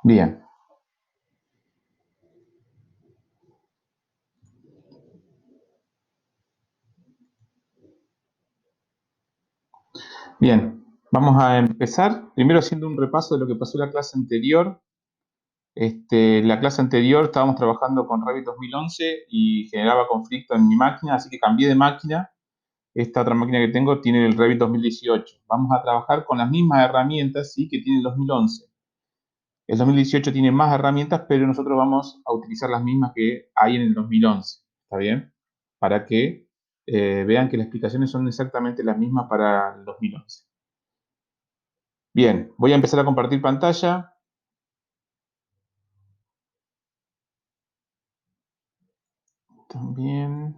Bien. Bien, vamos a empezar primero haciendo un repaso de lo que pasó en la clase anterior. La clase anterior estábamos trabajando con Revit 2011 y generaba conflicto en mi máquina, así que cambié de máquina. Esta otra máquina que tengo tiene el Revit 2018. Vamos a trabajar con las mismas herramientas, ¿sí?, que tiene el 2011. El 2018 tiene más herramientas, pero nosotros vamos a utilizar las mismas que hay en el 2011. ¿Está bien? Para que vean que las explicaciones son exactamente las mismas para el 2011. Bien, voy a empezar a compartir pantalla. También.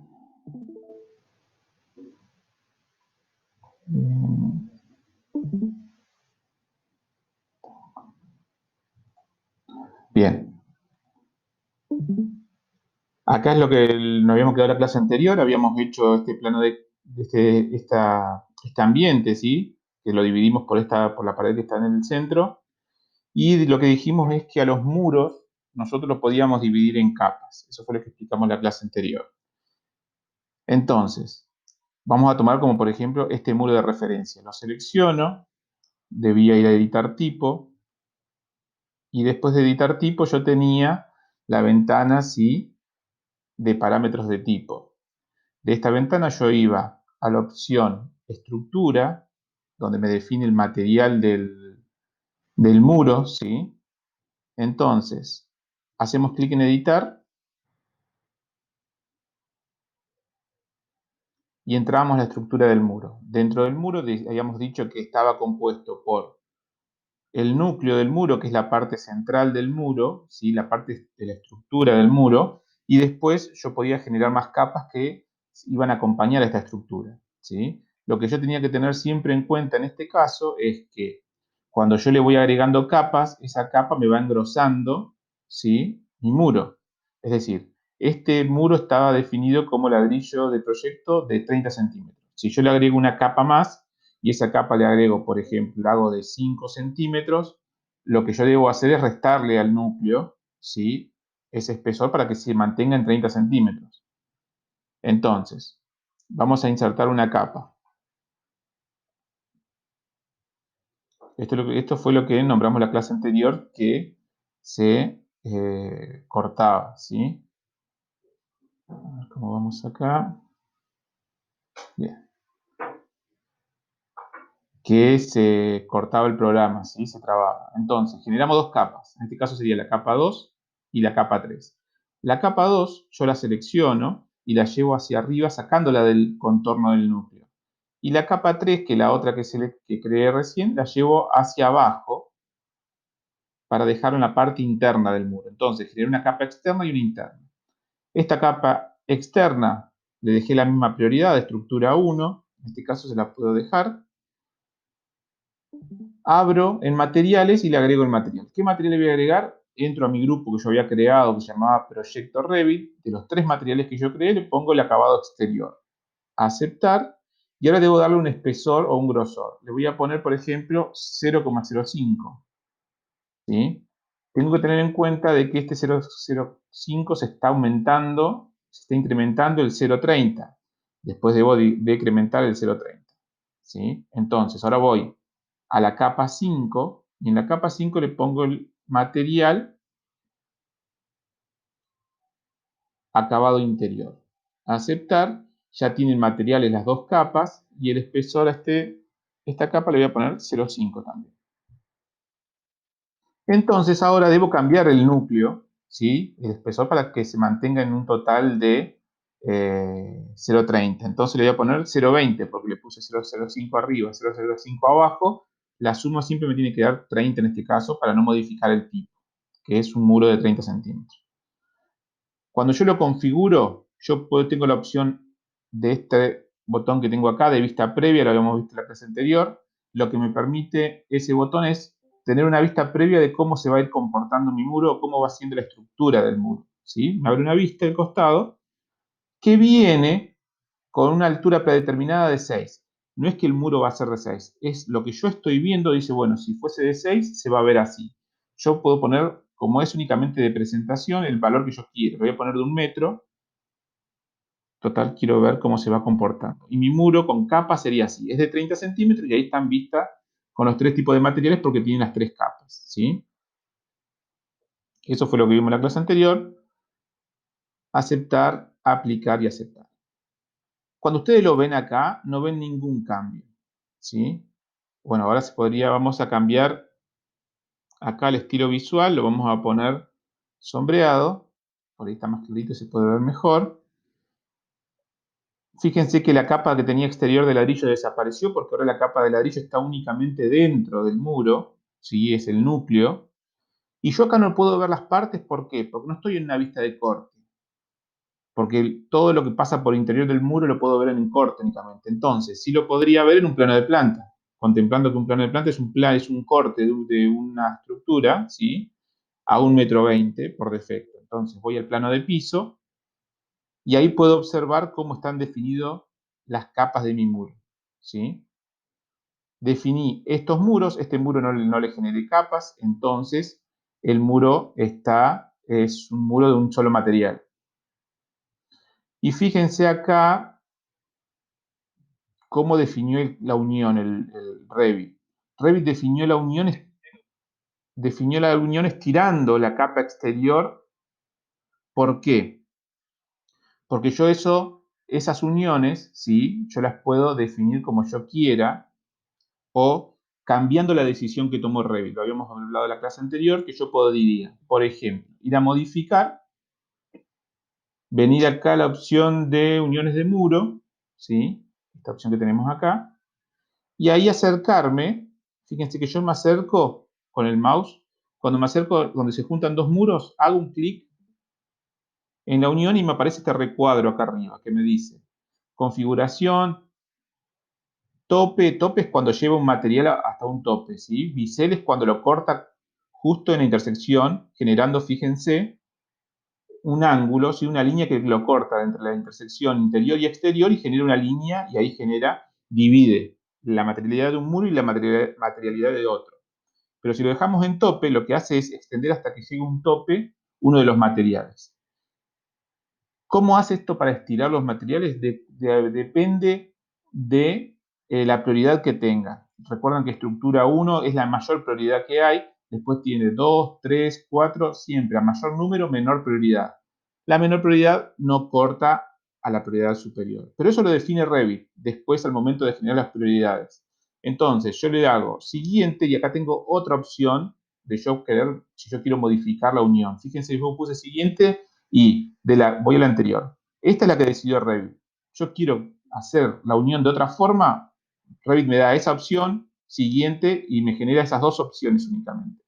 Bien. Acá es lo que nos habíamos quedado en la clase anterior. Habíamos hecho este plano de este ambiente, ¿sí? Que lo dividimos por la pared que está en el centro. Y lo que dijimos es que a los muros nosotros los podíamos dividir en capas. Eso fue lo que explicamos en la clase anterior. Entonces, vamos a tomar como por ejemplo este muro de referencia. Lo selecciono, debía ir a editar tipo, y después de editar tipo yo tenía la ventana, ¿sí?, de parámetros de tipo. De esta ventana yo iba a la opción estructura, donde me define el material del muro, ¿sí? Entonces, hacemos clic en editar y entramos a la estructura del muro. Dentro del muro habíamos dicho que estaba compuesto por el núcleo del muro, que es la parte central del muro, ¿sí?, la parte de la estructura del muro, y después yo podía generar más capas que iban a acompañar a esta estructura, ¿sí? Lo que yo tenía que tener siempre en cuenta en este caso es que cuando yo le voy agregando capas, esa capa me va engrosando, ¿sí?, mi muro. Es decir, este muro estaba definido como ladrillo de proyecto de 30 centímetros. Si yo le agrego una capa más, y esa capa le agrego, por ejemplo, hago de 5 centímetros, lo que yo debo hacer es restarle al núcleo, ¿sí?, ese espesor para que se mantenga en 30 centímetros. Entonces, vamos a insertar una capa. Esto fue lo que nombramos la clase anterior, que se cortaba, ¿sí? A ver cómo vamos acá. Bien. Que se cortaba el programa, ¿sí?, se trababa. Entonces, generamos dos capas. En este caso sería la capa 2 y la capa 3. La capa 2 yo la selecciono y la llevo hacia arriba sacándola del contorno del núcleo. Y la capa 3, que es la otra que creé recién, la llevo hacia abajo para dejarlo en la parte interna del muro. Entonces, generé una capa externa y una interna. Esta capa externa le dejé la misma prioridad de estructura 1. En este caso se la puedo dejar. Abro en materiales y le agrego el material. ¿Qué material le voy a agregar? Entro a mi grupo que yo había creado, que se llamaba Proyecto Revit. De los 3 materiales que yo creé, le pongo el acabado exterior. Aceptar. Y ahora debo darle un espesor o un grosor. Le voy a poner, por ejemplo, 0,05. ¿Sí? Tengo que tener en cuenta de que este 0,05 se está aumentando, se está incrementando el 0,30. Después debo decrementar el 0,30. ¿Sí? Entonces, ahora voy a la capa 5 y en la capa 5 le pongo el material acabado interior. Aceptar, ya tienen materiales las dos capas y el espesor a esta capa le voy a poner 0,5 también. Entonces ahora debo cambiar el núcleo, ¿sí?, el espesor, para que se mantenga en un total de 0,30. Entonces le voy a poner 0,20 porque le puse 0,05 arriba, 0,05 abajo. La suma siempre me tiene que dar 30 en este caso para no modificar el tipo, que es un muro de 30 centímetros. Cuando yo lo configuro, tengo la opción de este botón que tengo acá de vista previa, lo habíamos visto en la clase anterior. Lo que me permite ese botón es tener una vista previa de cómo se va a ir comportando mi muro o cómo va siendo la estructura del muro, ¿sí? Me abre una vista del costado que viene con una altura predeterminada de 6. No es que el muro va a ser de 6, es lo que yo estoy viendo. Dice, bueno, si fuese de 6 se va a ver así. yo puedo poner, como es únicamente de presentación, el valor que yo quiero. Lo voy a poner de 1 metro. Total, quiero ver cómo se va comportando. Y mi muro con capa sería así. Es de 30 centímetros y ahí están vistas con los 3 tipos de materiales porque tienen las 3 capas, ¿sí? Eso fue lo que vimos en la clase anterior. Aceptar, aplicar y aceptar. Cuando ustedes lo ven acá, no ven ningún cambio, ¿sí? Bueno, ahora vamos a cambiar acá el estilo visual, lo vamos a poner sombreado. Por ahí está más clarito, se puede ver mejor. Fíjense que la capa que tenía exterior de ladrillo desapareció porque ahora la capa de ladrillo está únicamente dentro del muro, ¿sí? Es el núcleo. Y yo acá no puedo ver las partes, ¿por qué? Porque no estoy en una vista de corte. Porque todo lo que pasa por interior del muro lo puedo ver en un corte únicamente. Entonces, sí lo podría ver en un plano de planta, contemplando que un plano de planta es un corte de una estructura, ¿sí? A 1,20 m por defecto. Entonces voy al plano de piso y ahí puedo observar cómo están definidas las capas de mi muro, ¿sí? Definí estos muros, este muro no le generé capas, entonces el muro es un muro de un solo material. Y fíjense acá cómo definió la unión el Revit. Revit definió la unión estirando la capa exterior. ¿Por qué? Porque yo esas uniones, ¿sí? Yo las puedo definir como yo quiera o cambiando la decisión que tomó Revit. Lo habíamos hablado en la clase anterior, que yo podría, por ejemplo, ir a modificar, venir acá a la opción de uniones de muro, ¿sí? Esta opción que tenemos acá, y ahí acercarme. Fíjense que yo me acerco con el mouse. Cuando me acerco donde se juntan dos muros, hago un clic en la unión y me aparece este recuadro acá arriba que me dice configuración, tope es cuando lleva un material hasta un tope, ¿sí? Bisel es cuando lo corta justo en la intersección, generando, fíjense, un ángulo, ¿sí? Una línea que lo corta entre la intersección interior y exterior y genera una línea y ahí divide la materialidad de un muro y la materialidad de otro. Pero si lo dejamos en tope, lo que hace es extender hasta que llegue a un tope uno de los materiales. ¿Cómo hace esto para estirar los materiales? Depende de la prioridad que tenga. Recuerden que estructura 1 es la mayor prioridad que hay, después tiene 2, 3, 4, siempre a mayor número, menor prioridad. La menor prioridad no corta a la prioridad superior, pero eso lo define Revit después al momento de generar las prioridades. Entonces yo le hago siguiente y acá tengo otra opción de si yo quiero modificar la unión. Fíjense, yo puse siguiente y voy a la anterior. Esta es la que decidió Revit. Yo quiero hacer la unión de otra forma, Revit me da esa opción, siguiente, y me genera esas dos opciones únicamente.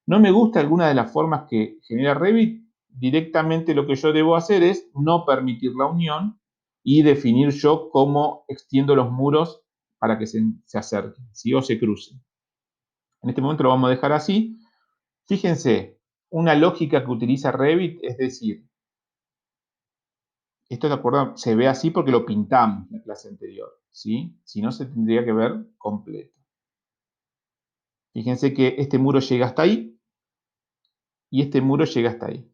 No me gusta alguna de las formas que genera Revit, directamente lo que yo debo hacer es no permitir la unión y definir yo cómo extiendo los muros para que se acerquen, ¿sí? O se crucen. En este momento lo vamos a dejar así. Fíjense, una lógica que utiliza Revit es decir, esto de acuerdo, se ve así porque lo pintamos en la clase anterior, ¿sí? Si no, se tendría que ver completo. Fíjense que este muro llega hasta ahí y este muro llega hasta ahí.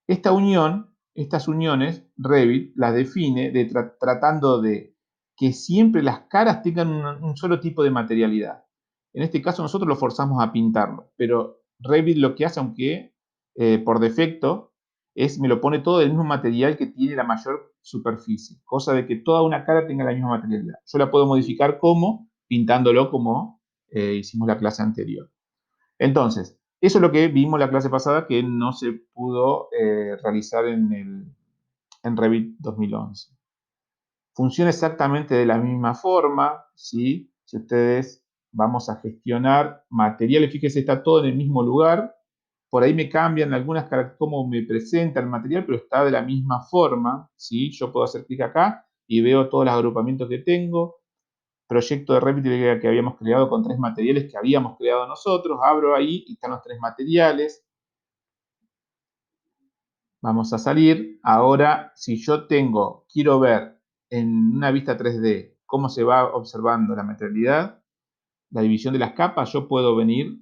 Estas uniones, Revit las define tratando de que siempre las caras tengan un solo tipo de materialidad. En este caso nosotros lo forzamos a pintarlo, pero Revit lo que hace, aunque por defecto, me lo pone todo del mismo material que tiene la mayor superficie, cosa de que toda una cara tenga la misma materialidad. Yo la puedo modificar pintándolo como hicimos la clase anterior. Entonces, eso es lo que vimos la clase pasada que no se pudo realizar en Revit 2011. Funciona exactamente de la misma forma, ¿sí? Si ustedes vamos a gestionar materiales, fíjense, está todo en el mismo lugar. Por ahí me cambian algunas características, cómo me presenta el material, pero está de la misma forma, ¿sí? Yo puedo hacer clic acá y veo todos los agrupamientos que tengo. Proyecto de Revit que habíamos creado con 3 materiales que habíamos creado nosotros. Abro ahí y están los 3 materiales. Vamos a salir. Ahora, si yo quiero ver en una vista 3D cómo se va observando la materialidad, la división de las capas, yo puedo venir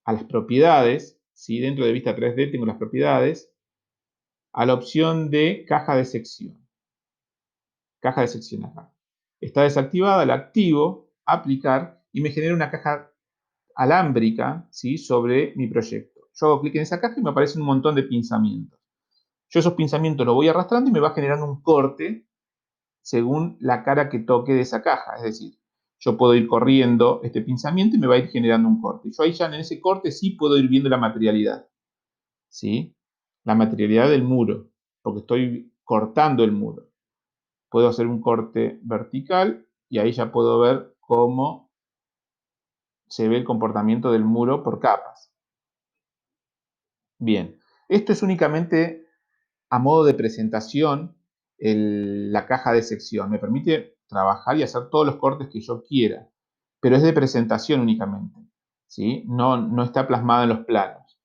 a las propiedades, ¿sí? Dentro de vista 3D tengo las propiedades, a la opción de caja de sección. Caja de sección acá. Está desactivada, la activo, aplicar, y me genera una caja alámbrica, ¿sí? Sobre mi proyecto. Yo hago clic en esa caja y me aparecen un montón de pinzamientos. Yo esos pinzamientos los voy arrastrando y me va generando un corte según la cara que toque de esa caja. Es decir, yo puedo ir corriendo este pinzamiento y me va a ir generando un corte. Yo ahí ya en ese corte sí puedo ir viendo la materialidad, ¿sí? La materialidad del muro, porque estoy cortando el muro. Puedo hacer un corte vertical y ahí ya puedo ver cómo se ve el comportamiento del muro por capas. Bien, esto es únicamente a modo de presentación la caja de sección. Me permite trabajar y hacer todos los cortes que yo quiera, pero es de presentación únicamente, ¿sí? No está plasmada en los planos.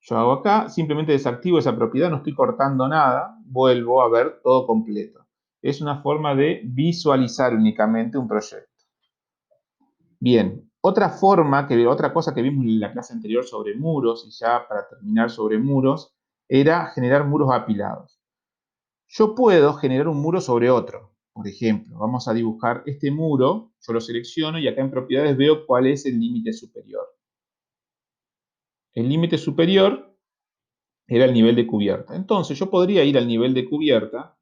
Yo hago acá, simplemente desactivo esa propiedad, no estoy cortando nada, vuelvo a ver todo completo. Es una forma de visualizar únicamente un proyecto. Bien, otra cosa que vimos en la clase anterior sobre muros, y ya para terminar sobre muros, era generar muros apilados. Yo puedo generar un muro sobre otro. Por ejemplo, vamos a dibujar este muro, yo lo selecciono y acá en propiedades veo cuál es el límite superior. El límite superior era el nivel de cubierta. Entonces yo podría ir al nivel de cubierta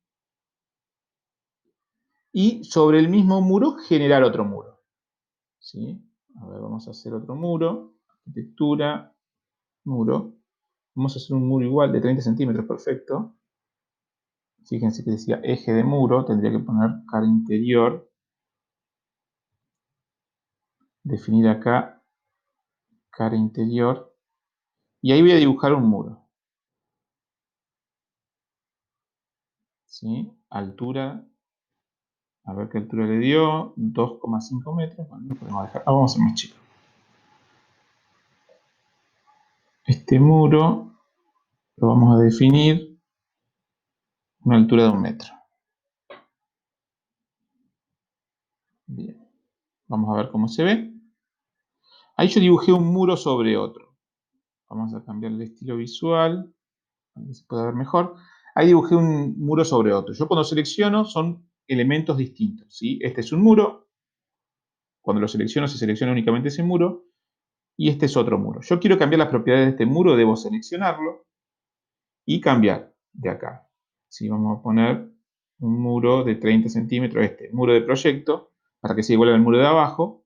y sobre el mismo muro generar otro muro. ¿Sí? A ver, vamos a hacer otro muro. Arquitectura, muro. Vamos a hacer un muro igual de 30 centímetros, perfecto. Fíjense que decía eje de muro, tendría que poner cara interior. Definir acá cara interior. Y ahí voy a dibujar un muro. ¿Sí? Altura, a ver qué altura le dio, 2,5 metros. Bueno, lo podemos dejar. Vamos a hacer más chico. Este muro lo vamos a definir una altura de 1 metro. Bien. Vamos a ver cómo se ve. Ahí yo dibujé un muro sobre otro. Vamos a cambiar el estilo visual, para que se pueda ver mejor. Ahí dibujé un muro sobre otro. Yo cuando selecciono son elementos distintos, ¿sí? Este es un muro. Cuando lo selecciono se selecciona únicamente ese muro. Y este es otro muro. Yo quiero cambiar las propiedades de este muro, debo seleccionarlo y cambiar de acá. ¿Sí? Vamos a poner un muro de 30 centímetros, este muro de proyecto, para que se iguale al muro de abajo.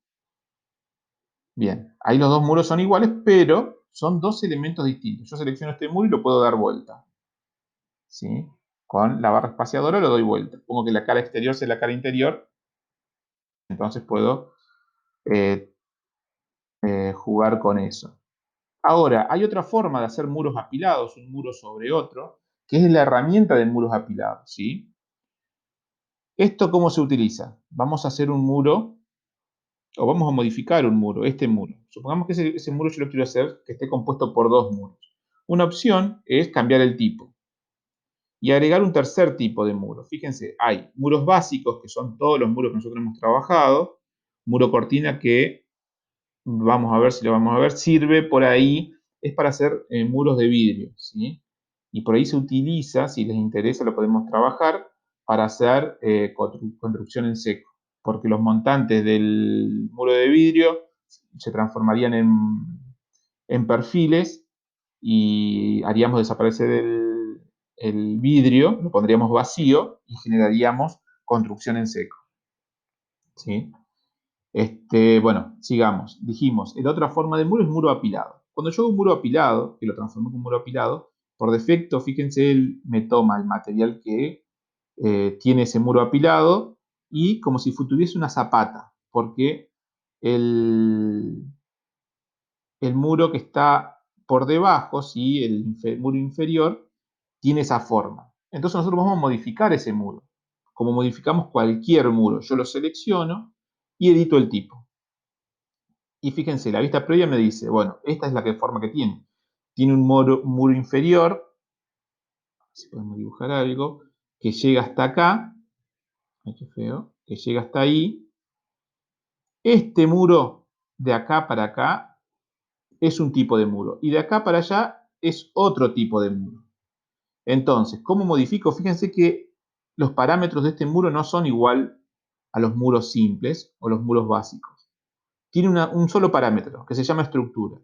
Bien, ahí los dos muros son iguales, pero son dos elementos distintos. Yo selecciono este muro y lo puedo dar vuelta. ¿Sí? Con la barra espaciadora lo doy vuelta. Pongo que la cara exterior sea la cara interior, entonces puedo eh, jugar con eso. Ahora, hay otra forma de hacer muros apilados, un muro sobre otro, que es la herramienta de muros apilados, ¿sí? ¿Esto cómo se utiliza? Vamos a hacer un muro, o vamos a modificar un muro, este muro. Supongamos que ese muro yo lo quiero hacer que esté compuesto por dos muros. Una opción es cambiar el tipo y agregar un tercer tipo de muro. Fíjense, hay muros básicos, que son todos los muros que nosotros hemos trabajado, muro cortina que vamos a ver si lo vamos a ver, sirve por ahí, es para hacer muros de vidrio, ¿sí? Y por ahí se utiliza, si les interesa, lo podemos trabajar para hacer construcción en seco, porque los montantes del muro de vidrio se transformarían en perfiles y haríamos desaparecer el vidrio, lo pondríamos vacío y generaríamos construcción en seco, ¿sí? Bueno, sigamos. Dijimos, la otra forma de muro es muro apilado. Cuando yo hago un muro apilado, que lo transformo en un muro apilado, por defecto, fíjense, él me toma el material que tiene ese muro apilado y como si tuviese una zapata, porque el, el muro que está por debajo, ¿sí? El muro inferior, tiene esa forma. Entonces nosotros vamos a modificar ese muro, como modificamos cualquier muro. Yo lo selecciono y edito el tipo. Y fíjense, la vista previa me dice, bueno, esta es la forma que tiene. Tiene un muro inferior, a ver si podemos dibujar algo, que llega hasta acá. Ay, qué feo. Que llega hasta ahí. Este muro de acá para acá es un tipo de muro. Y de acá para allá es otro tipo de muro. Entonces, ¿cómo modifico? Fíjense que los parámetros de este muro no son igual a los muros simples o los muros básicos. Tiene un solo parámetro que se llama estructura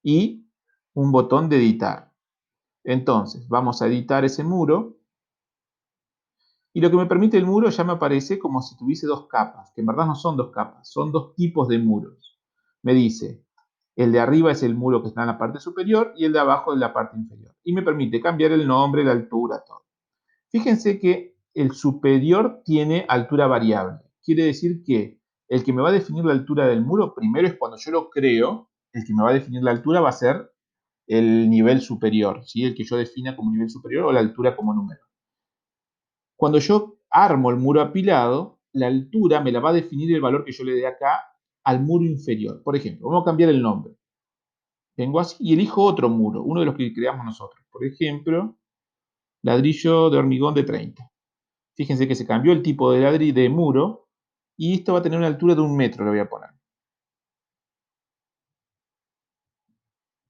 y un botón de editar. Entonces, vamos a editar ese muro y lo que me permite el muro ya me aparece como si tuviese dos capas, que en verdad no son dos capas, son dos tipos de muros. Me dice, el de arriba es el muro que está en la parte superior y el de abajo en la parte inferior. Y me permite cambiar el nombre, la altura, todo. Fíjense que el superior tiene altura variable. Quiere decir que el que me va a definir la altura del muro, primero es cuando yo lo creo, el que me va a definir la altura va a ser el nivel superior, ¿sí? El que yo defina como nivel superior o la altura como número. Cuando yo armo el muro apilado, la altura me la va a definir el valor que yo le dé acá al muro inferior. Por ejemplo, vamos a cambiar el nombre. Vengo así y elijo otro muro, uno de los que creamos nosotros. Por ejemplo, ladrillo de hormigón de 30. Fíjense que se cambió el tipo de ladrillo de muro y esto va a tener una altura de 1 metro, le voy a poner.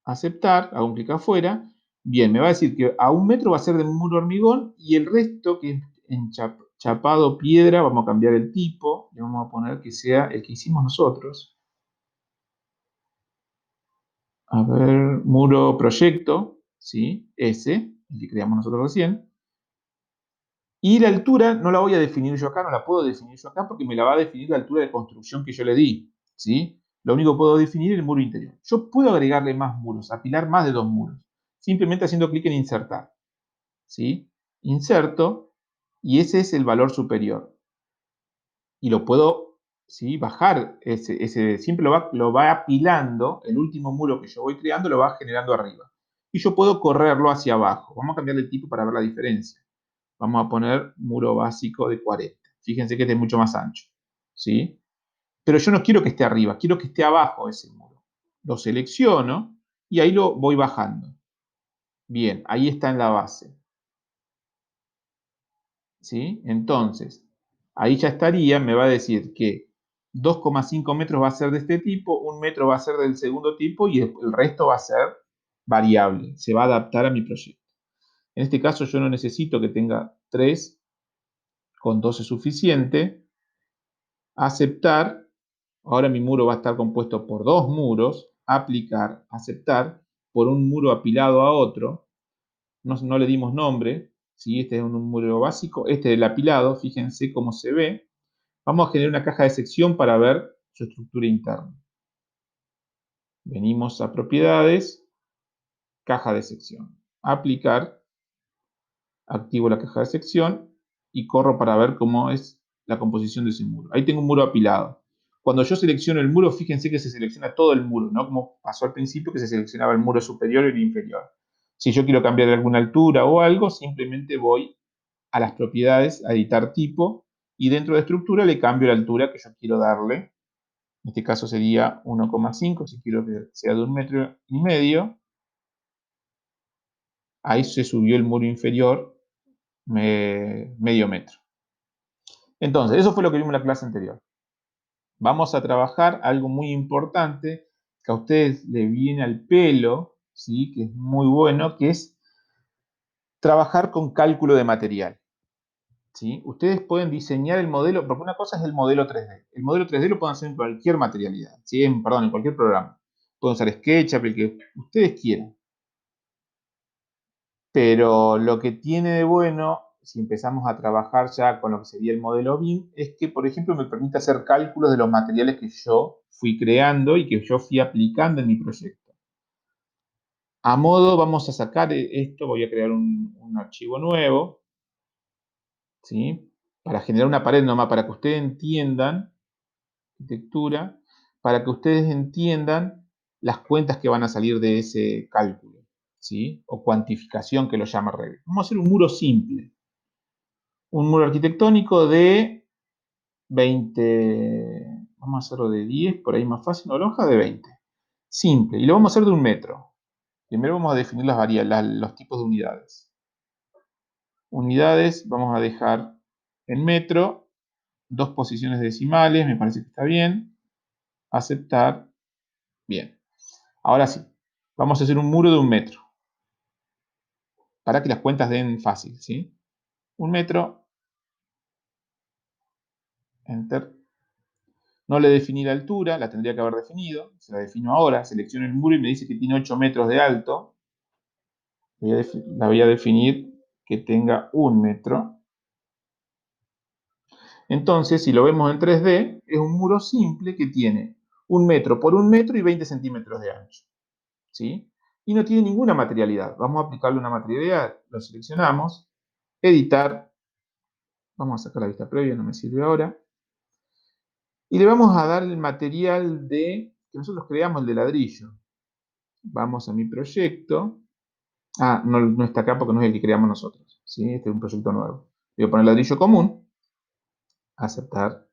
Aceptar, hago un clic afuera. Bien, me va a decir que a 1 metro va a ser de muro hormigón y el resto, que es en chapado piedra, vamos a cambiar el tipo y vamos a poner que sea el que hicimos nosotros. A ver, muro proyecto, ¿sí? Ese, el que creamos nosotros recién. Y la altura no la voy a definir yo acá, no la puedo definir yo acá porque me la va a definir la altura de construcción que yo le di, ¿sí? Lo único que puedo definir es el muro interior. Yo puedo agregarle más muros, apilar más de 2 muros, simplemente haciendo clic en insertar, ¿sí? Inserto y ese es el valor superior. Y lo puedo, ¿sí? Bajar, siempre lo va apilando, el último muro que yo voy creando lo va generando arriba. Y yo puedo correrlo hacia abajo. Vamos a cambiarle el tipo para ver la diferencia. Vamos a poner muro básico de 40. Fíjense que este es mucho más ancho, ¿sí? Pero yo no quiero que esté arriba, quiero que esté abajo ese muro. Lo selecciono y ahí lo voy bajando. Bien, ahí está en la base, ¿sí? Entonces, ahí ya estaría, me va a decir que 2,5 metros va a ser de este tipo, 1 metro va a ser del segundo tipo y el resto va a ser variable, se va a adaptar a mi proyecto. En este caso yo no necesito que tenga 3, con 2 es suficiente. Aceptar, ahora mi muro va a estar compuesto por 2 muros, aplicar, aceptar, por un muro apilado a otro, no le dimos nombre, ¿sí? Este es un muro básico, este es el apilado, fíjense cómo se ve. Vamos a generar una caja de sección para ver su estructura interna. Venimos a propiedades, caja de sección, aplicar, activo la caja de sección y corro para ver cómo es la composición de ese muro. Ahí tengo un muro apilado. Cuando yo selecciono el muro, fíjense que se selecciona todo el muro, ¿no? Como pasó al principio que se seleccionaba el muro superior y el inferior. Si yo quiero cambiar alguna altura o algo, simplemente voy a las propiedades, a editar tipo, y dentro de estructura le cambio la altura que yo quiero darle. En este caso sería 1,5, si quiero que sea de 1,5 metros. Ahí se subió el muro inferior medio metro. Entonces, eso fue lo que vimos en la clase anterior. Vamos a trabajar algo muy importante que a ustedes les viene al pelo, ¿sí? Que es muy bueno, que es trabajar con cálculo de material. ¿Sí? Ustedes pueden diseñar el modelo, porque una cosa es el modelo 3D. El modelo 3D lo pueden hacer en cualquier materialidad, ¿sí? Perdón, en cualquier programa. Pueden usar SketchUp, el que ustedes quieran. Pero lo que tiene de bueno, si empezamos a trabajar ya con lo que sería el modelo BIM, es que, por ejemplo, me permite hacer cálculos de los materiales que yo fui creando y que yo fui aplicando en mi proyecto. A modo, vamos a sacar esto, voy a crear un archivo nuevo, ¿sí? Para generar una pared nomás, para que ustedes entiendan, arquitectura, para que ustedes entiendan las cuentas que van a salir de ese cálculo, ¿sí? O cuantificación que lo llama Revit. Vamos a hacer un muro simple. Un muro arquitectónico de 20, vamos a hacerlo de 10, por ahí más fácil, una lonja de 20. Simple, y lo vamos a hacer de 1 metro. Primero vamos a definir las variables, los tipos de unidades. Unidades, vamos a dejar en metro, 2 posiciones decimales, me parece que está bien. Aceptar, bien. Ahora sí, Vamos a hacer un muro de 1 metro, para que las cuentas den fácil, ¿sí? 1 metro, enter. No le definí la altura, la tendría que haber definido, se la defino ahora, selecciono el muro y me dice que tiene 8 metros de alto. La voy a definir que tenga 1 metro. Entonces, si lo vemos en 3D, es un muro simple que tiene 1 metro por 1 metro y 20 centímetros de ancho, ¿sí? Y no tiene ninguna materialidad. Vamos a aplicarle una materialidad, lo seleccionamos, editar, vamos a sacar la vista previa, no me sirve ahora, y le vamos a dar el material que nosotros creamos, el de ladrillo. Vamos a mi proyecto. No está acá porque no es el que creamos nosotros, ¿sí? Este es un proyecto nuevo. Le voy a poner ladrillo común, aceptar.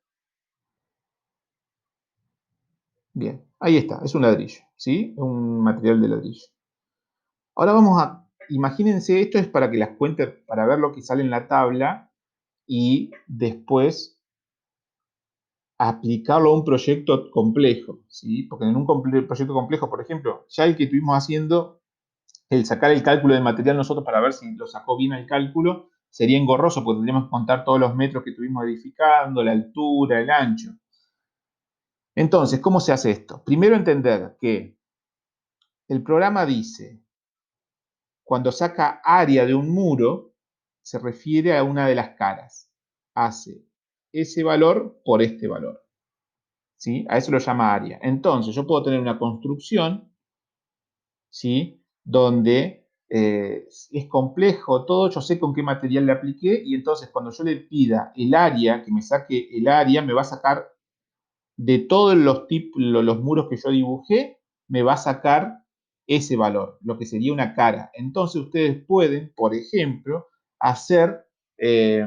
Bien, ahí está, es un ladrillo, ¿sí? Un material de ladrillo. Ahora imagínense, esto es para que las cuentes, para ver lo que sale en la tabla y después aplicarlo a un proyecto complejo, ¿sí? Porque en un proyecto complejo, por ejemplo, ya el que estuvimos haciendo, el sacar el cálculo de material nosotros para ver si lo sacó bien el cálculo, sería engorroso porque tendríamos que contar todos los metros que estuvimos edificando, la altura, el ancho. Entonces, ¿cómo se hace esto? Primero entender que el programa dice, cuando saca área de un muro, se refiere a una de las caras. Hace ese valor por este valor, ¿sí? A eso lo llama área. Entonces, yo puedo tener una construcción, ¿sí? Donde es complejo todo, yo sé con qué material le apliqué y entonces cuando yo le pida el área, que me saque el área, me va a sacar de todos los muros que yo dibujé, me va a sacar ese valor, lo que sería una cara. Entonces ustedes pueden, por ejemplo, hacer, eh,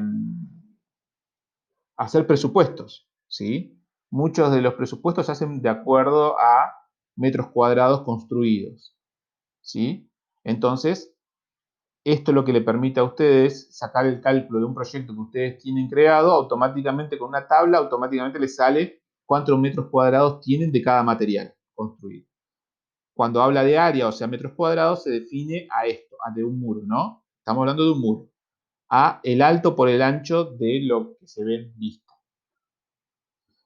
hacer presupuestos, ¿sí? Muchos de los presupuestos se hacen de acuerdo a metros cuadrados construidos, ¿sí? Entonces, esto es lo que le permite a ustedes sacar el cálculo de un proyecto que ustedes tienen creado, automáticamente con una tabla, automáticamente les sale cuántos metros cuadrados tienen de cada material construido. Cuando habla de área, o sea, metros cuadrados, se define a esto, a de un muro, ¿no? Estamos hablando de un muro. A el alto por el ancho de lo que se ve en vista.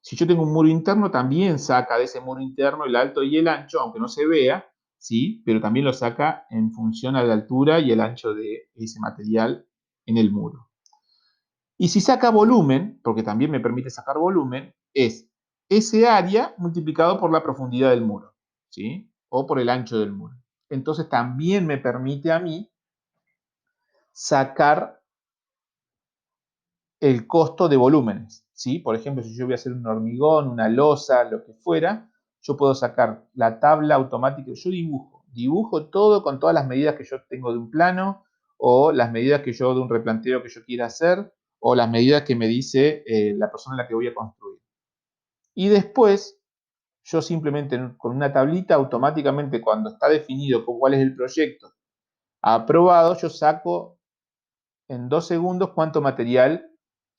Si yo tengo un muro interno, también saca de ese muro interno el alto y el ancho, aunque no se vea, ¿sí? Pero también lo saca en función a la altura y el ancho de ese material en el muro. Y si saca volumen, porque también me permite sacar volumen, es ese área multiplicado por la profundidad del muro, ¿sí? O por el ancho del muro. Entonces también me permite a mí sacar el costo de volúmenes, ¿sí? Por ejemplo, si yo voy a hacer un hormigón, una losa, lo que fuera, yo puedo sacar la tabla automática, yo dibujo todo con todas las medidas que yo tengo de un plano, o las medidas que yo de un replanteo que yo quiera hacer, o las medidas que me dice la persona en la que voy a construir. Y después, yo simplemente con una tablita, automáticamente cuando está definido cuál es el proyecto aprobado, yo saco en 2 segundos cuánto material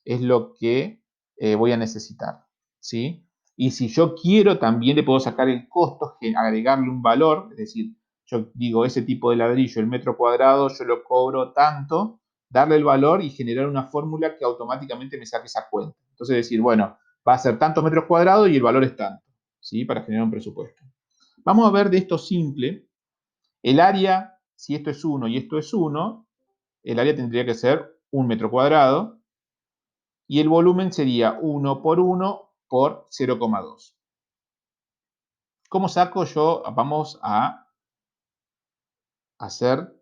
es lo que voy a necesitar, ¿sí? Y si yo quiero, también le puedo sacar el costo, agregarle un valor, es decir, yo digo, ese tipo de ladrillo, el metro cuadrado, yo lo cobro tanto, darle el valor y generar una fórmula que automáticamente me saque esa cuenta. Entonces decir, bueno, va a ser tantos metros cuadrados y el valor es tanto, ¿sí? Para generar un presupuesto. Vamos a ver de esto simple. El área, si esto es 1 y esto es 1, el área tendría que ser 1 metro cuadrado y el volumen sería 1 por 1 por 0,2. ¿Cómo saco yo? Vamos a hacer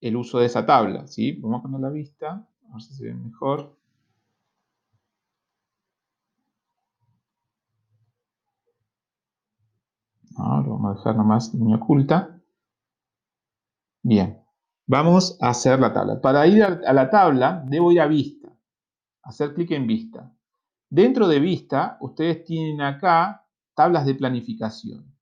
el uso de esa tabla, ¿sí? Vamos a poner la vista, a ver si se ve mejor. Ahora vamos a dejar nomás línea oculta. Bien, vamos a hacer la tabla. Para ir a la tabla, debo ir a vista, hacer clic en vista. Dentro de vista, ustedes tienen acá tablas de planificación.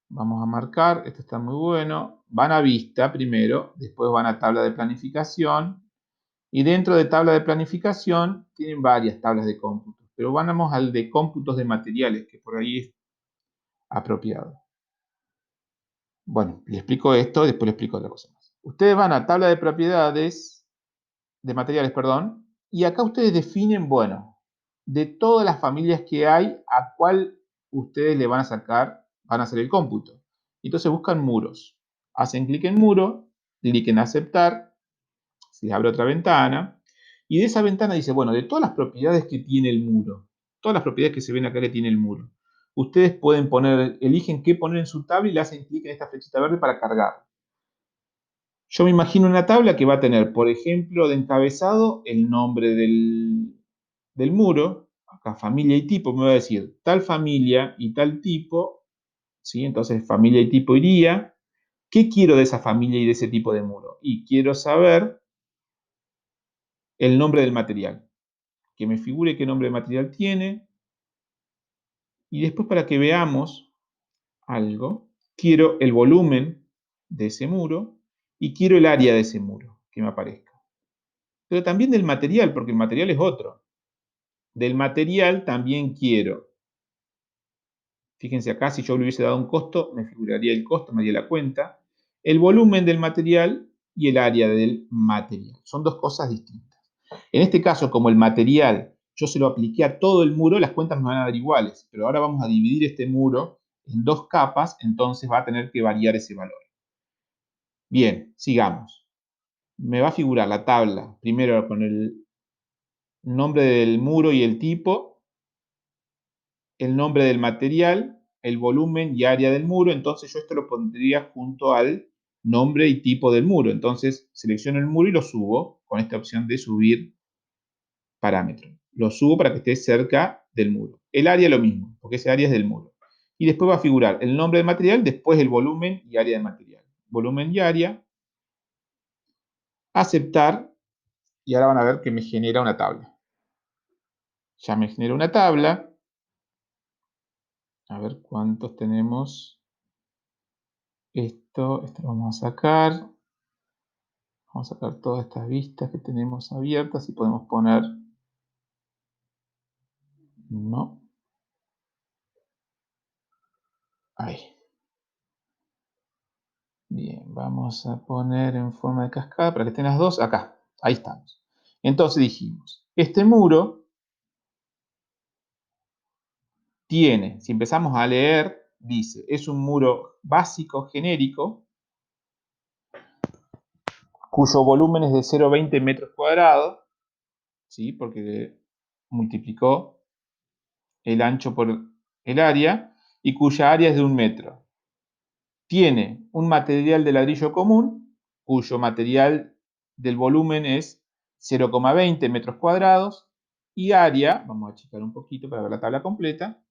Vamos a marcar, esto está muy bueno. Van a vista primero, después van a tabla de planificación. Y dentro de tabla de planificación tienen varias tablas de cómputos. Pero vamos al de cómputos de materiales, que por ahí es apropiado. Bueno, le explico esto, después le explico otra cosa más. Ustedes van a tabla de propiedades, de materiales, perdón, y acá ustedes definen, bueno, de todas las familias que hay, a cuál ustedes le van a sacar, van a hacer el cómputo. Entonces buscan muros. Hacen clic en muro, clic en aceptar, se les abre otra ventana, y de esa ventana dice, bueno, de todas las propiedades que tiene el muro, todas las propiedades que se ven acá que tiene el muro, ustedes pueden poner, eligen qué poner en su tabla y le hacen clic en esta flechita verde para cargar. Yo me imagino una tabla que va a tener, por ejemplo, de encabezado el nombre del muro, acá familia y tipo, me va a decir tal familia y tal tipo, ¿sí? Entonces familia y tipo iría. ¿Qué quiero de esa familia y de ese tipo de muro? Y quiero saber el nombre del material, que me figure qué nombre de material tiene, y después para que veamos algo, quiero el volumen de ese muro y quiero el área de ese muro que me aparezca. Pero también del material, porque el material es otro. Del material también quiero. Fíjense acá, si yo le hubiese dado un costo, me figuraría el costo, me haría la cuenta. El volumen del material y el área del material. Son dos cosas distintas. En este caso, como el material yo se lo apliqué a todo el muro, las cuentas me van a dar iguales. Pero ahora vamos a dividir este muro en dos capas, entonces va a tener que variar ese valor. Bien, sigamos. Me va a figurar la tabla, primero con el nombre del muro y el tipo, el nombre del material, el volumen y área del muro. Entonces yo esto lo pondría junto al nombre y tipo del muro. Entonces selecciono el muro y lo subo con esta opción de subir parámetro. Lo subo para que esté cerca del muro. El área lo mismo, porque ese área es del muro. Y después va a figurar el nombre del material, después el volumen y área del material. Volumen y área, aceptar, y ahora van a ver que me genera una tabla. Ya me genera una tabla. A ver cuántos tenemos. Esto lo vamos a sacar. Vamos a sacar todas estas vistas que tenemos abiertas y podemos poner... No. Ahí. Bien, vamos a poner en forma de cascada para que estén las dos. Acá. Ahí estamos. Entonces dijimos, este muro tiene, si empezamos a leer, dice, es un muro básico genérico cuyo volumen es de 0,20 metros cuadrados, ¿sí? Porque multiplicó el ancho por el área, y cuya área es de 1 metro. Tiene un material de ladrillo común, cuyo material del volumen es 0,20 metros cuadrados, y área, vamos a achicar un poquito para ver la tabla completa,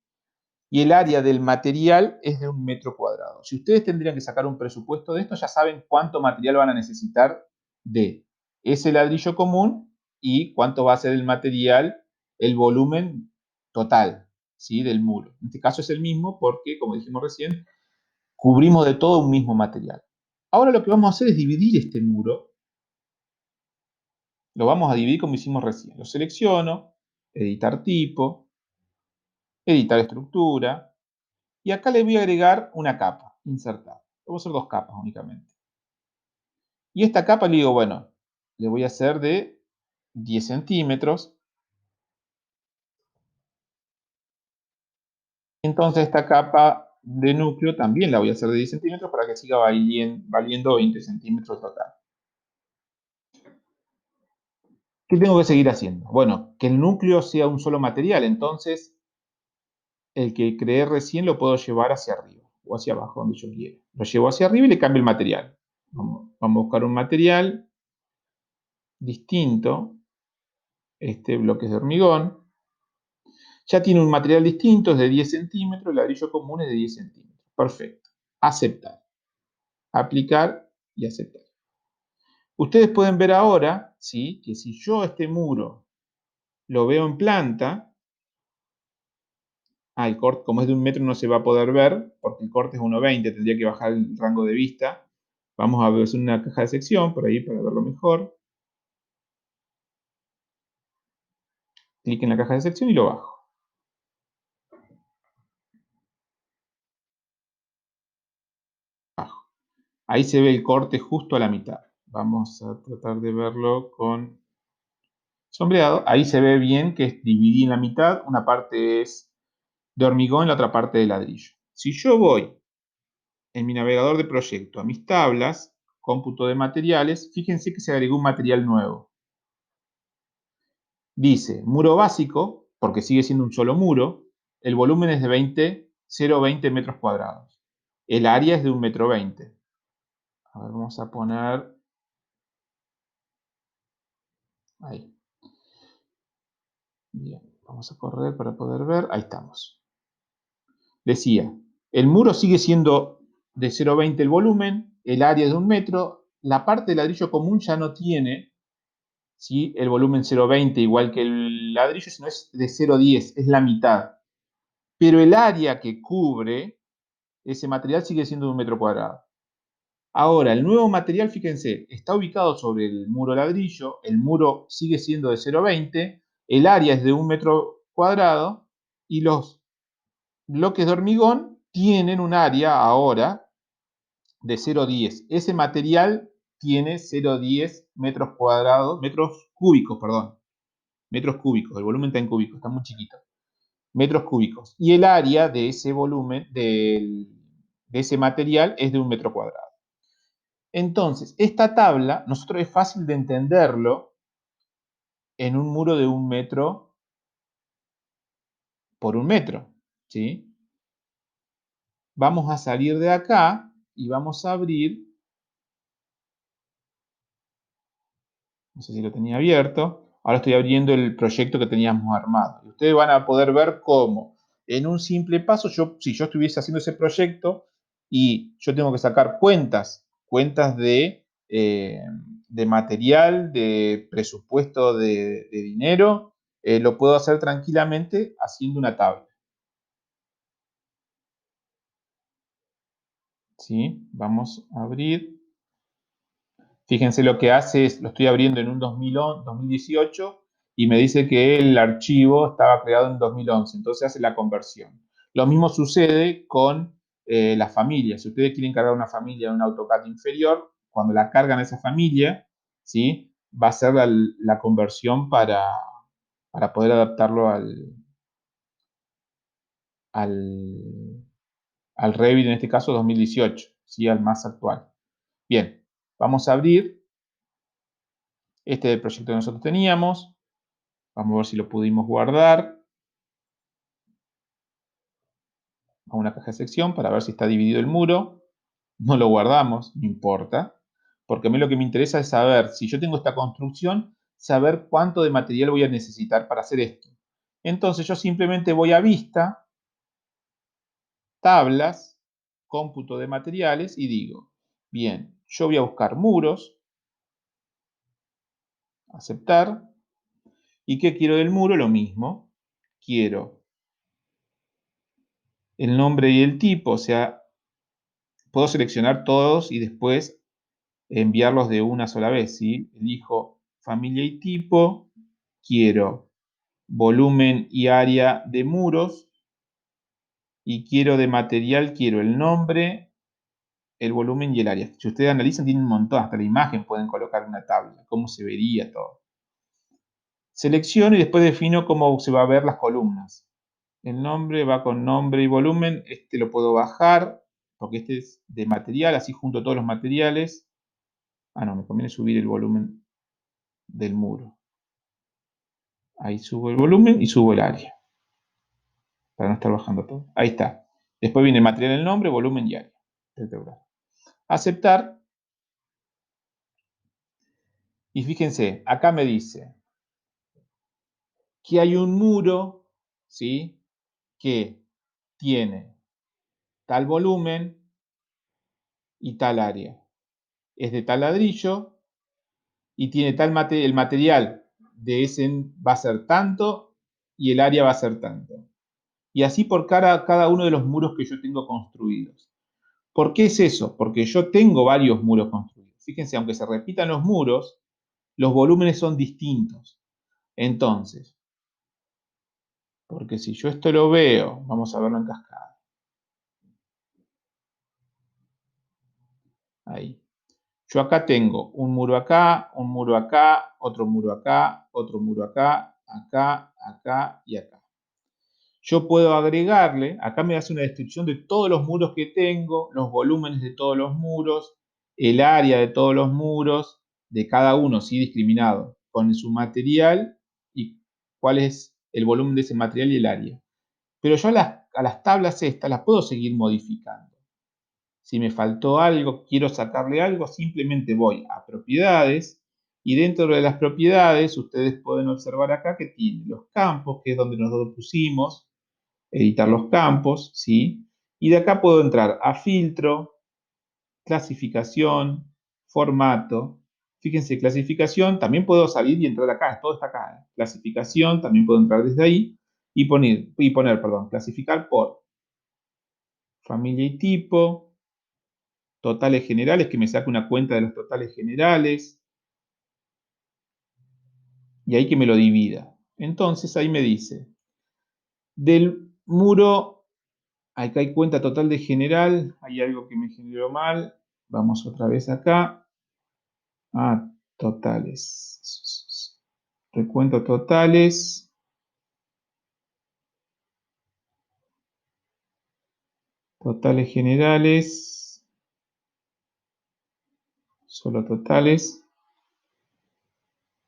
y el área del material es de 1 metro cuadrado. Si ustedes tendrían que sacar un presupuesto de esto, ya saben cuánto material van a necesitar de ese ladrillo común y cuánto va a ser el material, el volumen total, ¿sí? Del muro. En este caso es el mismo porque, como dijimos recién, cubrimos de todo un mismo material. Ahora lo que vamos a hacer es dividir este muro. Lo vamos a dividir como hicimos recién. Lo selecciono, editar tipo, editar estructura, y acá le voy a agregar una capa, insertar. Voy a hacer dos capas únicamente. Y esta capa le digo, bueno, le voy a hacer de 10 centímetros. Entonces esta capa de núcleo también la voy a hacer de 10 centímetros para que siga valiendo 20 centímetros total. ¿Qué tengo que seguir haciendo? Bueno, que el núcleo sea un solo material. Entonces el que creé recién lo puedo llevar hacia arriba o hacia abajo, donde yo quiera. Lo llevo hacia arriba y le cambio el material. Vamos a buscar un material distinto. Este bloque es de hormigón. Ya tiene un material distinto, es de 10 centímetros, el ladrillo común es de 10 centímetros. Perfecto. Aceptar. Aplicar y aceptar. Ustedes pueden ver ahora, ¿sí?, que si yo este muro lo veo en planta, el corte, como es de 1 metro, no se va a poder ver, porque el corte es 1,20, tendría que bajar el rango de vista. Vamos a ver una caja de sección por ahí para verlo mejor. Clic en la caja de sección y lo bajo. Ahí se ve el corte justo a la mitad. Vamos a tratar de verlo con sombreado. Ahí se ve bien que es dividí en la mitad. Una parte es de hormigón, la otra parte de ladrillo. Si yo voy en mi navegador de proyecto a mis tablas, cómputo de materiales, fíjense que se agregó un material nuevo. Dice muro básico, porque sigue siendo un solo muro. El volumen es de 0,20 metros cuadrados. El área es de 1,20 m. A ver, vamos a poner ahí. Bien, vamos a correr para poder ver. Ahí estamos. Decía, el muro sigue siendo de 0,20 el volumen, el área es de 1 metro, la parte de ladrillo común ya no tiene, ¿sí?, el volumen 0,20 igual que el ladrillo, sino es de 0,10, es la mitad. Pero el área que cubre ese material sigue siendo de 1 metro cuadrado. Ahora, el nuevo material, fíjense, está ubicado sobre el muro ladrillo, el muro sigue siendo de 0,20, el área es de 1 metro cuadrado y los bloques de hormigón tienen un área ahora de 0,10. Ese material tiene 0,10 metros cuadrados, metros cúbicos, perdón. Metros cúbicos, el volumen está en cúbicos, está muy chiquito. Metros cúbicos. Y el área de ese volumen, de ese material, es de 1 metro cuadrado. Entonces, esta tabla, nosotros es fácil de entenderlo en un muro de 1 metro por 1 metro, ¿sí? Vamos a salir de acá y vamos a abrir, no sé si lo tenía abierto, ahora estoy abriendo el proyecto que teníamos armado. Y ustedes van a poder ver cómo, en un simple paso, si yo estuviese haciendo ese proyecto y yo tengo que sacar cuentas de material, de presupuesto de dinero, lo puedo hacer tranquilamente haciendo una tabla. ¿Sí? Vamos a abrir. Fíjense lo que hace es, lo estoy abriendo en un 2018 y me dice que el archivo estaba creado en 2011, entonces hace la conversión. Lo mismo sucede con las familias. Si ustedes quieren cargar una familia en un AutoCAD inferior, cuando la cargan a esa familia, ¿sí?, va a ser la conversión para poder adaptarlo al, al Revit, en este caso 2018, ¿sí?, al más actual. Bien, vamos a abrir. Este es el proyecto que nosotros teníamos. Vamos a ver si lo pudimos guardar a una caja de sección para ver si está dividido el muro. No lo guardamos, no importa, porque a mí lo que me interesa es saber, si yo tengo esta construcción, saber cuánto de material voy a necesitar para hacer esto. Entonces yo simplemente voy a vista, tablas, cómputo de materiales y digo, bien, yo voy a buscar muros, aceptar, ¿y qué quiero del muro? Lo mismo, quiero el nombre y el tipo, o sea, puedo seleccionar todos y después enviarlos de una sola vez, ¿sí? Elijo familia y tipo, quiero volumen y área de muros y quiero de material, quiero el nombre, el volumen y el área. Si ustedes analizan, tienen un montón, hasta la imagen pueden colocar en una tabla, cómo se vería todo. Selecciono y después defino cómo se va a ver las columnas. El nombre va con nombre y volumen, este lo puedo bajar, porque este es de material, así junto todos los materiales. Ah, no, me conviene subir el volumen del muro. Ahí subo el volumen y subo el área, para no estar bajando todo. Ahí está. Después viene material, el nombre, volumen y área. Aceptar. Y fíjense, acá me dice que hay un muro, ¿sí?, que tiene tal volumen y tal área. Es de tal ladrillo y tiene tal el material de ese va a ser tanto y el área va a ser tanto. Y así por cada uno de los muros que yo tengo construidos. ¿Por qué es eso? Porque yo tengo varios muros construidos. Fíjense, aunque se repitan los muros, los volúmenes son distintos. Entonces, porque si yo esto lo veo, vamos a verlo en cascada. Ahí. Yo acá tengo un muro acá, un muro acá, otro muro acá, otro muro acá, acá, acá y acá. Yo puedo agregarle, acá me hace una descripción de todos los muros que tengo, los volúmenes de todos los muros, el área de todos los muros, de cada uno, sí, discriminado, con su material y cuál es el volumen de ese material y el área. Pero yo a las tablas estas las puedo seguir modificando. Si me faltó algo, quiero sacarle algo, simplemente voy a propiedades y dentro de las propiedades ustedes pueden observar acá que tiene los campos, que es donde nosotros pusimos, editar los campos, ¿sí? Y de acá puedo entrar a filtro, clasificación, formato. Fíjense, clasificación, también puedo salir y entrar acá, todo está acá. Clasificación, también puedo entrar desde ahí y poner, perdón, clasificar por familia y tipo, totales generales, que me saque una cuenta de los totales generales, y ahí que me lo divida. Entonces ahí me dice, del muro, acá hay cuenta total de general, hay algo que me generó mal, vamos otra vez acá, totales, recuento totales, totales generales, solo totales.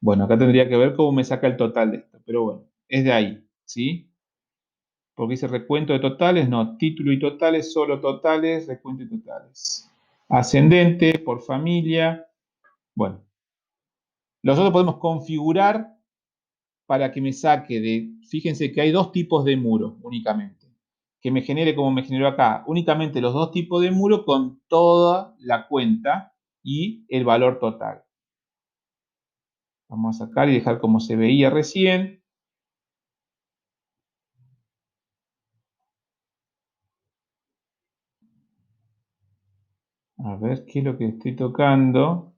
Bueno, acá tendría que ver cómo me saca el total de esto, pero bueno, es de ahí, ¿sí? Porque dice recuento de totales, no, título y totales, solo totales, recuento y totales. Ascendente, por familia. Bueno, nosotros podemos configurar para que me saque de, fíjense que hay dos tipos de muro únicamente, que me genere como me generó acá, únicamente los dos tipos de muro con toda la cuenta y el valor total. Vamos a sacar y dejar como se veía recién. A ver qué es lo que estoy tocando.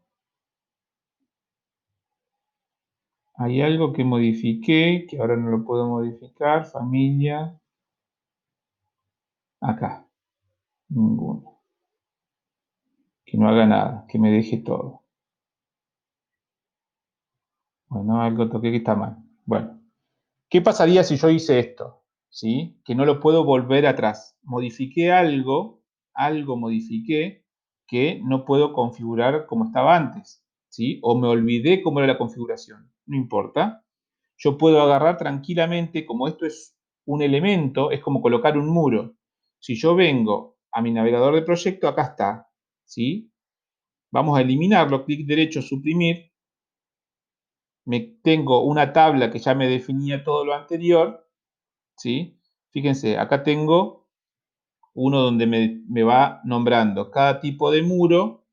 Hay algo que modifiqué, que ahora no lo puedo modificar. Familia. Acá. Ninguno. Que no haga nada, que me deje todo. Bueno, algo toqué que está mal. Bueno, ¿qué pasaría si yo hice esto? ¿Sí? Que no lo puedo volver atrás. Modifiqué algo modifiqué que no puedo configurar como estaba antes. ¿Sí? O me olvidé cómo era la configuración. No importa. Yo puedo agarrar tranquilamente, como esto es un elemento, es como colocar un muro. Si yo vengo a mi navegador de proyecto, acá está. ¿Sí? Vamos a eliminarlo, clic derecho, suprimir. Tengo una tabla que ya me definía todo lo anterior, ¿sí? Fíjense, acá tengo uno donde me va nombrando cada tipo de muro,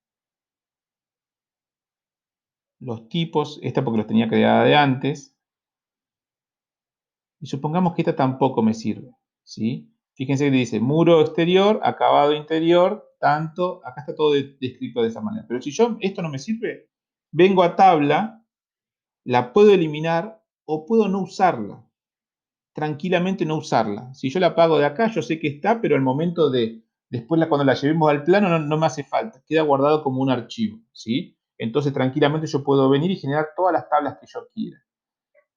los tipos, esta porque los tenía creada de antes, y supongamos que esta tampoco me sirve, ¿sí? Fíjense que dice muro exterior, acabado interior, tanto, acá está todo descrito de esa manera. Pero si yo esto no me sirve, vengo a tabla, la puedo eliminar o puedo no usarla. Tranquilamente no usarla. Si yo la apago de acá, yo sé que está, pero al momento de, después cuando la llevemos al plano no me hace falta, queda guardado como un archivo, ¿sí? Entonces tranquilamente yo puedo venir y generar todas las tablas que yo quiera.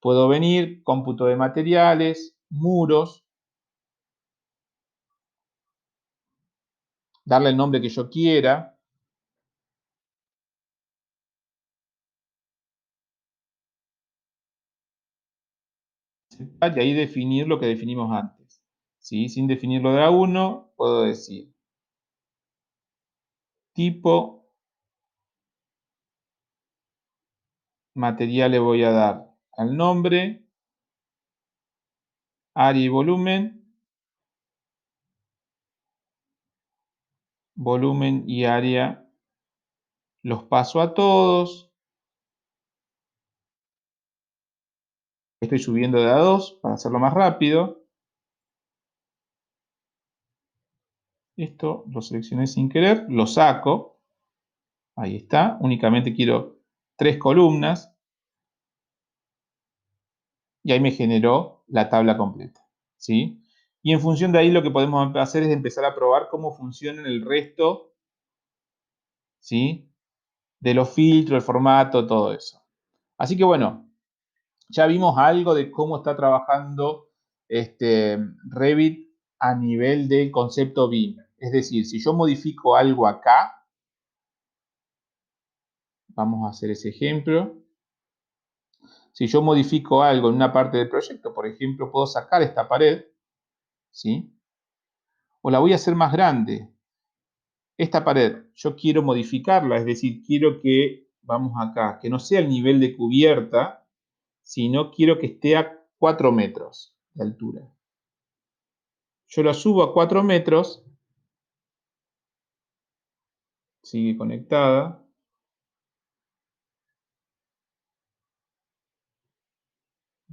Puedo venir, cómputo de materiales, muros, darle el nombre que yo quiera, y ahí definir lo que definimos antes, ¿sí? Sin definirlo de a uno, puedo decir tipo, material le voy a dar al nombre, área y volumen y área los paso a todos. Estoy subiendo de a 2 para hacerlo más rápido. Esto lo seleccioné sin querer, lo saco. Ahí está. Únicamente quiero 3 columnas. Y ahí me generó la tabla completa. ¿Sí? Y en función de ahí lo que podemos hacer es empezar a probar cómo funcionan el resto ¿sí? De los filtros, el formato, todo eso. Así que bueno, ya vimos algo de cómo está trabajando Revit a nivel del concepto BIM. Es decir, si yo modifico algo acá, vamos a hacer ese ejemplo. Si yo modifico algo en una parte del proyecto, por ejemplo, puedo sacar esta pared, ¿sí? O la voy a hacer más grande. Esta pared, yo quiero modificarla, es decir, quiero que, vamos acá, que no sea el nivel de cubierta, sino quiero que esté a 4 metros de altura. Yo la subo a 4 metros, sigue conectada.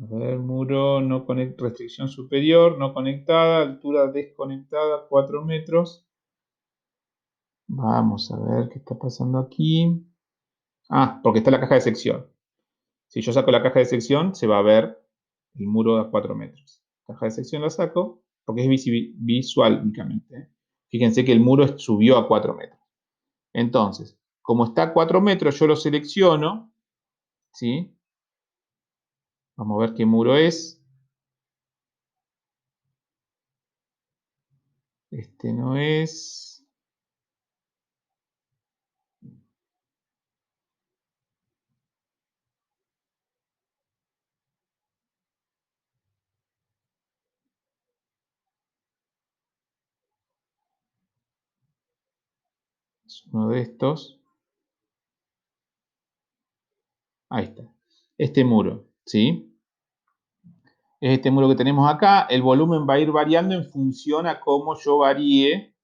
A ver, muro, no conecta, restricción superior, no conectada, altura desconectada, 4 metros. Vamos a ver qué está pasando aquí. Ah, porque está la caja de sección. Si yo saco la caja de sección, se va a ver el muro a 4 metros. Caja de sección la saco porque es visual únicamente, ¿eh? Fíjense que el muro subió a 4 metros. Entonces, como está a 4 metros, yo lo selecciono, ¿sí? Vamos a ver qué muro es. Este no es. Es uno de estos. Ahí está. Este muro, ¿sí? Es este muro que tenemos acá. El volumen va a ir variando en función a cómo yo varíe.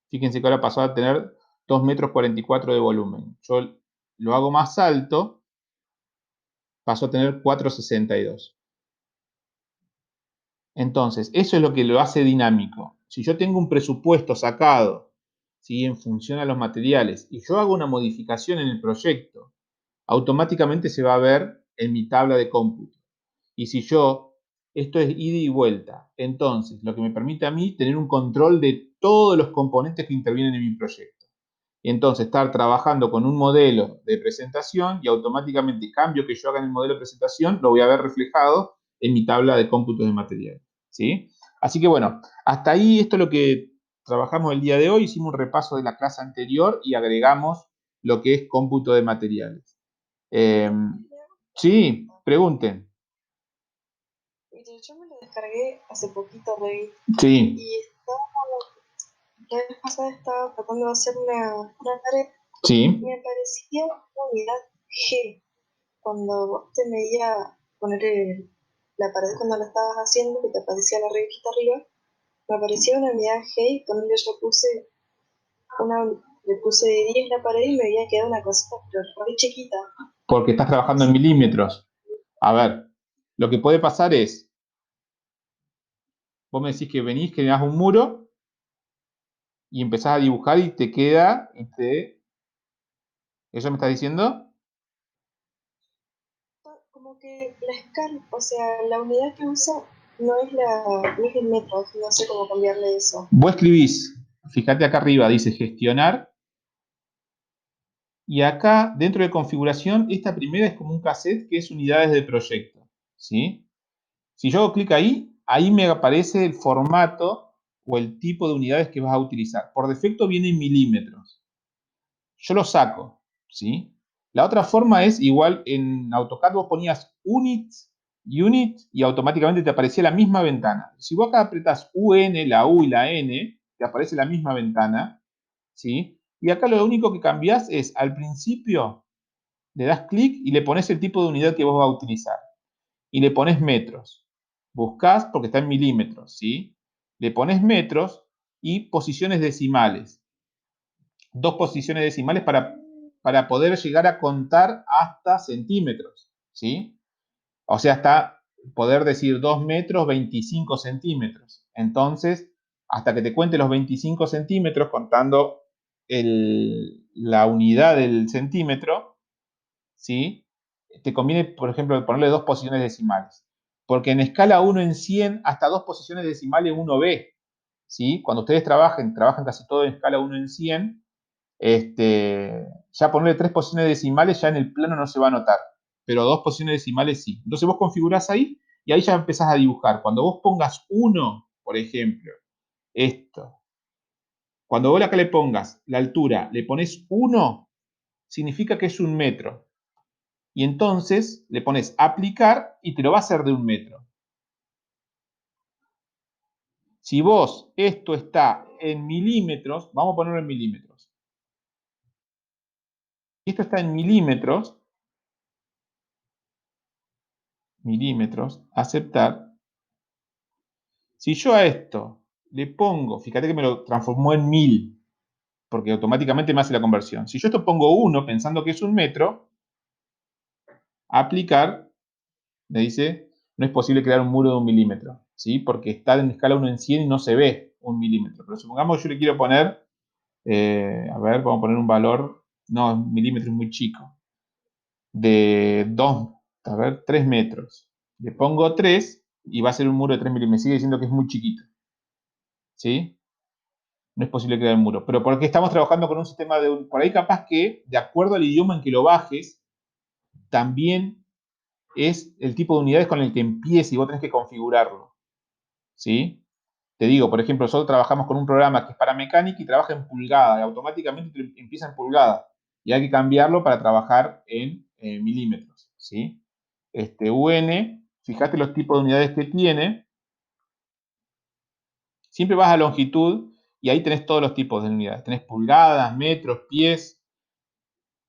Fíjense que ahora pasó a tener 2 metros 44 de volumen. Yo lo hago más alto, pasó a tener 4,62. Entonces, eso es lo que lo hace dinámico. Si yo tengo un presupuesto sacado, ¿sí? En función a los materiales, y yo hago una modificación en el proyecto, automáticamente se va a ver en mi tabla de cómputo. Y si yo, esto es ida y vuelta, entonces lo que me permite a mí tener un control de todos los componentes que intervienen en mi proyecto. Y entonces estar trabajando con un modelo de presentación y automáticamente el cambio que yo haga en el modelo de presentación lo voy a ver reflejado en mi tabla de cómputos de material. ¿Sí? Así que bueno, hasta ahí esto es lo que trabajamos el día de hoy. Hicimos un repaso de la clase anterior y agregamos lo que es cómputo de materiales. Eh, sí, pregunten. Mire, yo me lo descargué hace poquito, Revit, Sí, y la vez pasada estaba tratando de hacer una pared sí. y me parecía una unidad G. Cuando vos te medía poner la pared cuando la estabas haciendo, que te aparecía la rejita arriba, me parecía una unidad G y ponerle le puse de 10 la pared y me había quedado una cosita pero re chiquita. Porque estás No trabajando en sé. milímetros. A ver, lo que puede pasar es, vos me decís que venís, que me das un muro y empezás a dibujar y te queda, ¿eso me estás diciendo? Como que la escala, o sea, la unidad que usa no es el metro, no sé cómo cambiarle eso. Vos escribís, fíjate acá arriba, dice gestionar, y acá dentro de configuración, esta primera es como un cassette que es unidades de proyecto, ¿sí? Si yo hago clic ahí, ahí me aparece el formato o el tipo de unidades que vas a utilizar. Por defecto viene en milímetros. Yo lo saco, ¿sí? La otra forma es igual en AutoCAD vos ponías unit y automáticamente te aparecía la misma ventana. Si vos acá apretás UN, la U y la N, te aparece la misma ventana, ¿sí? Y acá lo único que cambiás es al principio le das clic y le pones el tipo de unidad que vos vas a utilizar. Y le pones metros. Buscás porque está en milímetros, ¿sí? Le pones metros y posiciones decimales. 2 posiciones decimales para poder llegar a contar hasta centímetros, ¿sí? O sea, hasta poder decir 2 metros 25 centímetros. Entonces, hasta que te cuente los 25 centímetros contando la unidad del centímetro, ¿sí? Te conviene, por ejemplo, ponerle 2 posiciones decimales. Porque en escala 1 en 100, hasta 2 posiciones decimales uno ve, ¿sí? Cuando ustedes trabajan casi todo en escala 1 en 100, Ya ponerle 3 posiciones decimales ya en el plano no se va a notar, pero 2 posiciones decimales sí. Entonces vos configurás ahí y ahí ya empezás a dibujar. Cuando vos pongas 1, por ejemplo, esto, cuando vos acá le pongas la altura, le pones 1, significa que es 1 metro. Y entonces le pones aplicar y te lo va a hacer de 1 metro. Si vos esto está en milímetros, vamos a ponerlo en milímetros. Si esto está en milímetros, aceptar. Si yo a esto le pongo, fíjate que me lo transformó en 1000, porque automáticamente me hace la conversión. Si yo esto pongo 1 pensando que es 1 metro, aplicar, me dice, no es posible crear un muro de 1 milímetro, ¿sí? Porque está en escala 1 en 100 y no se ve 1 milímetro. Pero supongamos que yo le quiero poner, a ver, vamos a poner un valor, no, 1 milímetro es muy chico, de 2, a ver, 3 metros. Le pongo 3 y va a ser un muro de 3 milímetros. Me sigue diciendo que es muy chiquito, ¿sí? No es posible crear un muro. Pero porque estamos trabajando con un sistema por ahí capaz que, de acuerdo al idioma en que lo bajes, también es el tipo de unidades con el que empiece y vos tenés que configurarlo, ¿sí? Te digo, por ejemplo, nosotros trabajamos con un programa que es para mecánica y trabaja en pulgada, y automáticamente empieza en pulgada. Y hay que cambiarlo para trabajar en milímetros, ¿sí? UN, fíjate los tipos de unidades que tiene. Siempre vas a longitud y ahí tenés todos los tipos de unidades. Tenés pulgadas, metros, pies,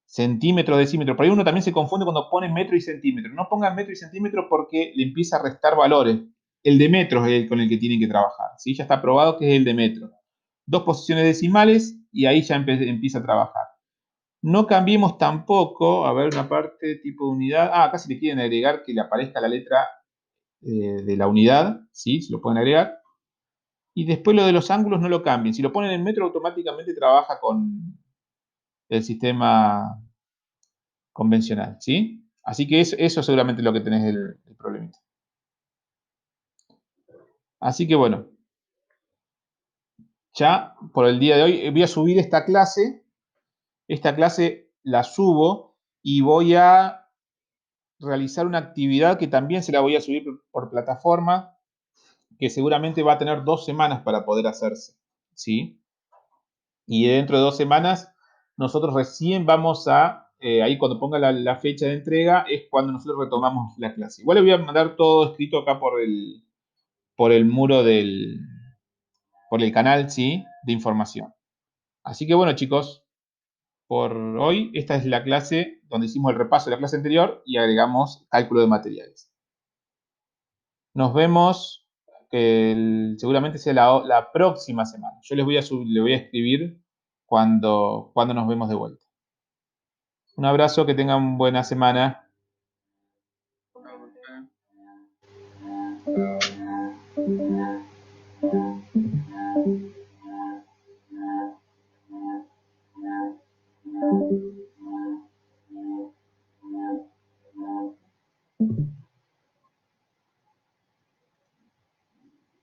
centímetros, decímetros. Por ahí uno también se confunde cuando pone metro y centímetro. No pongan metro y centímetro porque le empieza a restar valores. El de metros es el con el que tienen que trabajar, ¿sí? Ya está probado que es el de metro. 2 posiciones decimales y ahí ya empieza a trabajar. No cambiemos tampoco, a ver, una parte tipo de unidad. Acá si le quieren agregar que le aparezca la letra de la unidad, ¿sí? Se lo pueden agregar. Y después lo de los ángulos no lo cambien. Si lo ponen en metro, automáticamente trabaja con el sistema convencional, ¿sí? Así que eso seguramente es lo que tenés el problemita. Así que bueno, ya por el día de hoy voy a subir esta clase. Esta clase la subo y voy a realizar una actividad que también se la voy a subir por plataforma, que seguramente va a tener 2 semanas para poder hacerse, ¿sí? Y dentro de 2 semanas nosotros recién vamos ahí cuando ponga la fecha de entrega, es cuando nosotros retomamos la clase. Igual le voy a mandar todo escrito acá por el muro por el canal, ¿sí? De información. Así que bueno, chicos, por hoy esta es la clase donde hicimos el repaso de la clase anterior y agregamos cálculo de materiales. Nos vemos, seguramente sea la próxima semana. Yo les voy a escribir cuando nos vemos de vuelta. Un abrazo, que tengan buena semana.